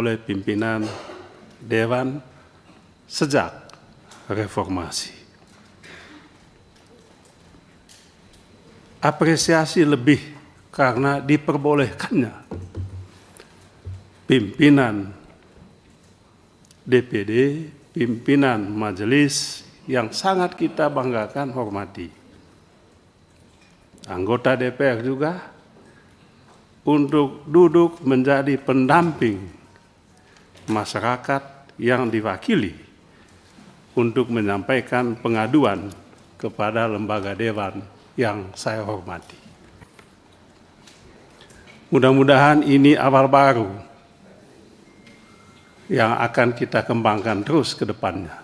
oleh pimpinan Dewan sejak reformasi. Apresiasi lebih karena diperbolehkannya pimpinan DPD, pimpinan majelis yang sangat kita banggakan hormati. Anggota DPR juga untuk duduk menjadi pendamping masyarakat yang diwakili untuk menyampaikan pengaduan kepada lembaga dewan yang saya hormati. Mudah-mudahan ini awal baru yang akan kita kembangkan terus ke depannya.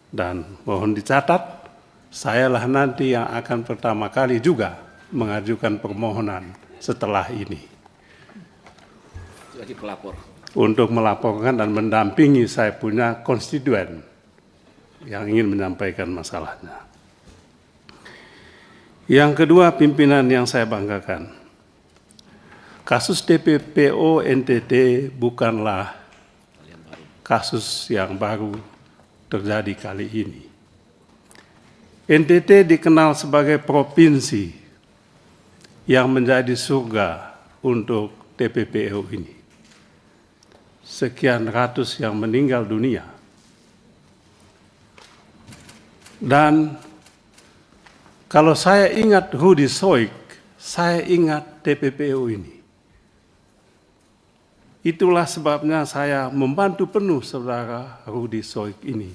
Dan mohon dicatat, sayalah nanti yang akan pertama kali juga mengajukan permohonan setelah ini. Jadi pelapor. Untuk melaporkan dan mendampingi saya punya konstituen yang ingin menyampaikan masalahnya. Yang kedua, pimpinan yang saya banggakan. Kasus TPPO NTT bukanlah kasus yang baru terjadi kali ini. NTT dikenal sebagai provinsi yang menjadi surga untuk TPPO ini. Sekian ratus yang meninggal dunia. Dan kalau saya ingat Rudi Soik, saya ingat TPPO ini. Itulah sebabnya saya membantu penuh saudara Rudi Soik ini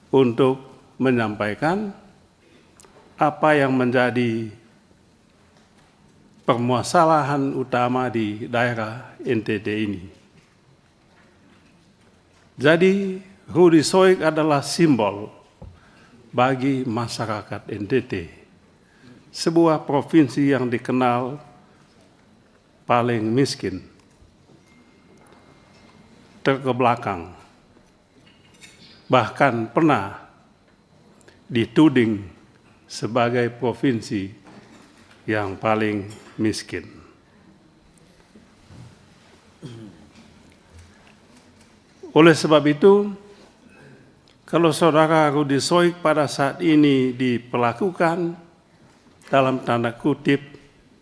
untuk menyampaikan apa yang menjadi permasalahan utama di daerah NTT ini. Jadi Rudi Soik adalah simbol bagi masyarakat NTT, sebuah provinsi yang dikenal paling miskin, terkebelakang, bahkan pernah dituding sebagai provinsi yang paling miskin. Oleh sebab itu, kalau saudara Rudi Soik pada saat ini diperlakukan dalam tanda kutip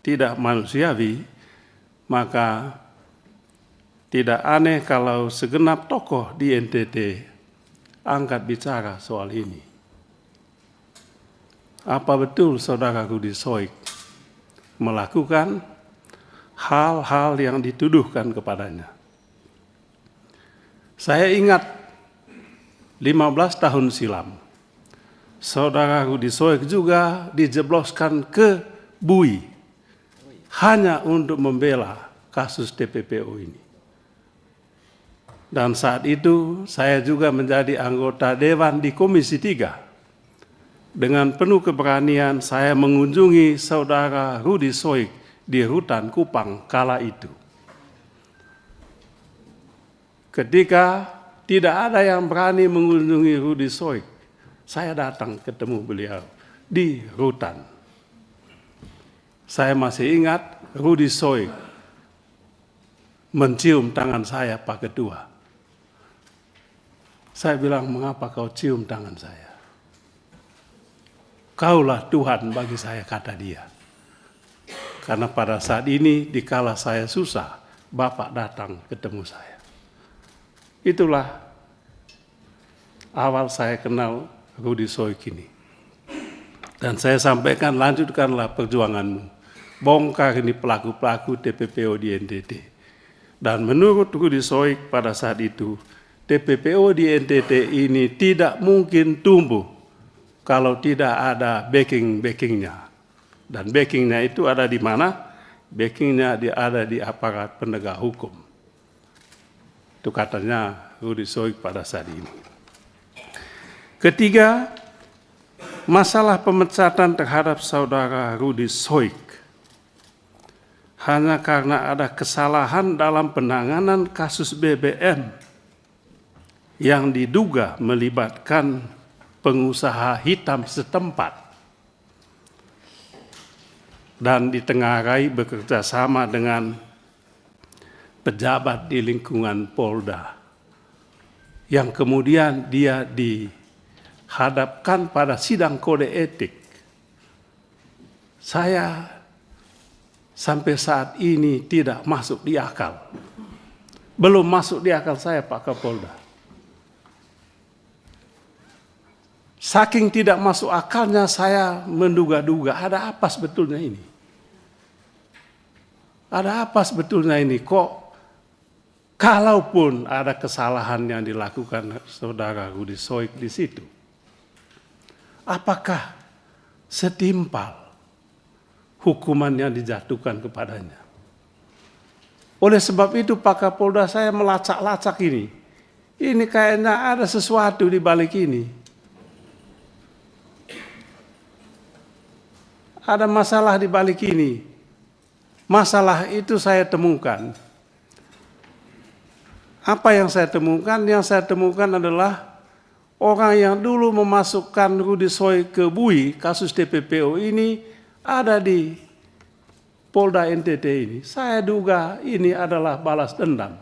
tidak manusiawi, maka tidak aneh kalau segenap tokoh di NTT angkat bicara soal ini. Apa betul saudara Rudi Soik melakukan hal-hal yang dituduhkan kepadanya? Saya ingat 15 tahun silam, saudara Rudi Soik juga dijebloskan ke BUI hanya untuk membela kasus TPPO ini. Dan saat itu saya juga menjadi anggota Dewan di Komisi 3. Dengan penuh keberanian saya mengunjungi saudara Rudi Soik di Rutan Kupang kala itu. Ketika tidak ada yang berani mengunjungi Rudi Soik, saya datang ketemu beliau di Rutan. Saya masih ingat Rudi Soik mencium tangan saya, Pak Ketua. Saya bilang, mengapa kau cium tangan saya? Kaulah Tuhan bagi saya, kata dia. Karena pada saat ini, dikala saya susah, Bapak datang ketemu saya. Itulah awal saya kenal Rudi Soik ini. Dan saya sampaikan, lanjutkanlah perjuanganmu. Bongkar ini pelaku-pelaku TPPO di NTT. Dan menurut Rudi Soik pada saat itu, TPPO di NTT ini tidak mungkin tumbuh kalau tidak ada backing-backingnya. Dan backingnya itu ada di mana? Backingnya ada di aparat penegak hukum. Itu katanya Rudi Soik pada saat ini. Ketiga, masalah pemecatan terhadap saudara Rudi Soik hanya karena ada kesalahan dalam penanganan kasus BBM yang diduga melibatkan pengusaha hitam setempat dan ditengarai bekerja sama dengan pejabat di lingkungan Polda yang kemudian dia dihadapkan pada sidang kode etik. Saya sampai saat ini tidak masuk di akal. Belum masuk di akal saya, Pak Kapolda. Saking tidak masuk akalnya saya menduga-duga ada apa sebetulnya ini. Ada apa sebetulnya ini? Kok kalaupun ada kesalahan yang dilakukan saudara Rudi Soik di situ, apakah setimpal hukuman yang dijatuhkan kepadanya? Oleh sebab itu Pak Kapolda, saya melacak-lacak ini. Ini kayaknya ada sesuatu di balik ini. Ada masalah di balik ini. Masalah itu saya temukan. Apa yang saya temukan? Yang saya temukan adalah orang yang dulu memasukkan Rudi Soik ke BUI, kasus TPPO ini ada di Polda NTT ini. Saya duga ini adalah balas dendam.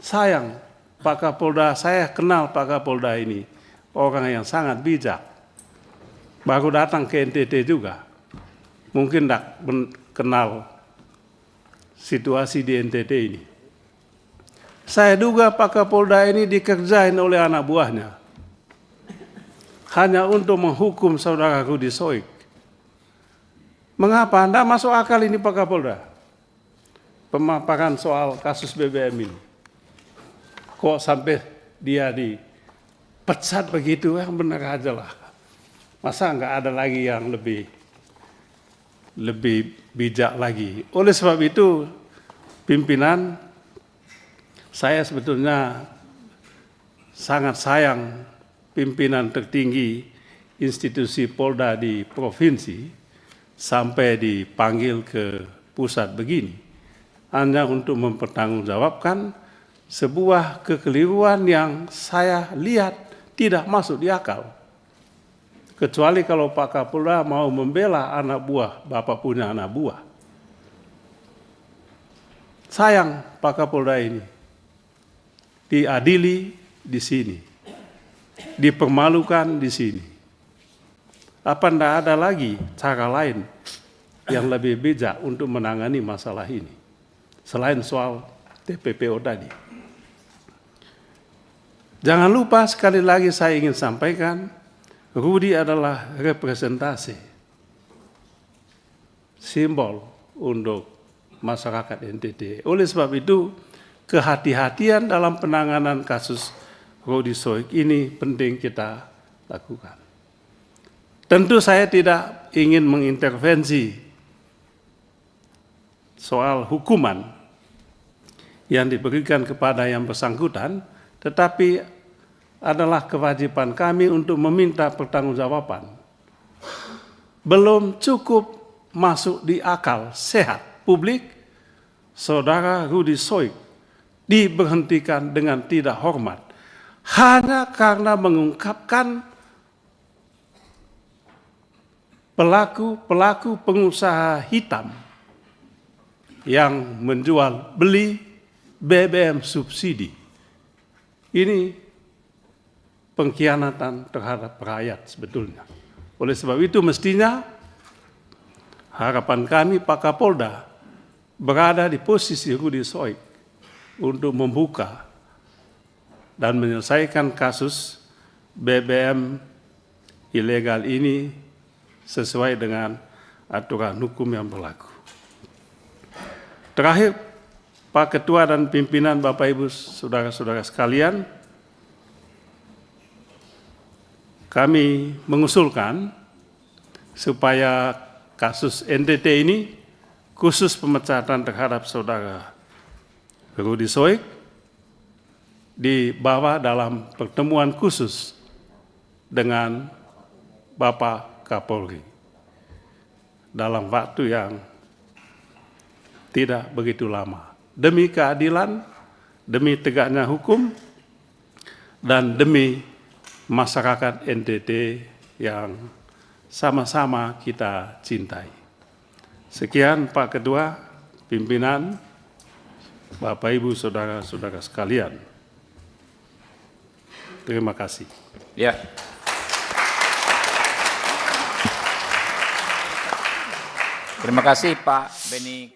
Sayang, Pak Kapolda, saya kenal Pak Kapolda ini, orang yang sangat bijak. Baru datang ke NTT juga. Mungkin tidak kenal situasi di NTT ini. Saya duga Pak Kapolda ini dikerjain oleh anak buahnya. Hanya untuk menghukum saudara Rudi Soik. Mengapa? Tidak masuk akal ini Pak Kapolda. Pemaparan soal kasus BBM ini. Kok sampai dia dipecat begitu? Yang benar aja lah. Masa nggak ada lagi yang lebih bijak lagi. Oleh sebab itu, pimpinan, saya sebetulnya sangat sayang pimpinan tertinggi institusi Polda di provinsi sampai dipanggil ke pusat begini, hanya untuk mempertanggungjawabkan sebuah kekeliruan yang saya lihat tidak masuk di akal. Kecuali kalau Pak Kapolda mau membela anak buah, Bapak punya anak buah. Sayang Pak Kapolda ini diadili di sini, dipermalukan di sini. Apa tidak ada lagi cara lain yang lebih bijak untuk menangani masalah ini selain soal TPPO tadi? Jangan lupa sekali lagi saya ingin sampaikan, Rudi adalah representasi, simbol untuk masyarakat NTT. Oleh sebab itu, kehati-hatian dalam penanganan kasus Rudi Soik ini penting kita lakukan. Tentu saya tidak ingin mengintervensi soal hukuman yang diberikan kepada yang bersangkutan, tetapi adalah kewajiban kami untuk meminta pertanggungjawaban. Belum cukup masuk di akal sehat publik, saudara Rudi Soik diberhentikan dengan tidak hormat hanya karena mengungkapkan pelaku pengusaha hitam yang menjual beli BBM subsidi. Ini pengkhianatan terhadap rakyat sebetulnya. Oleh sebab itu mestinya harapan kami Pak Kapolda berada di posisi Rudi Soik untuk membuka dan menyelesaikan kasus BBM ilegal ini sesuai dengan aturan hukum yang berlaku. Terakhir, Pak Ketua dan pimpinan Bapak Ibu saudara-saudara sekalian, kami mengusulkan supaya kasus NTT ini, khusus pemecatan terhadap saudara Rudi Soik, dibawa dalam pertemuan khusus dengan Bapak Kapolri dalam waktu yang tidak begitu lama. Demi keadilan, demi tegaknya hukum, dan demi masyarakat NTT yang sama-sama kita cintai. Sekian Pak Ketua, pimpinan, Bapak Ibu saudara-saudara sekalian. Terima kasih. Ya. Terima kasih Pak Beni.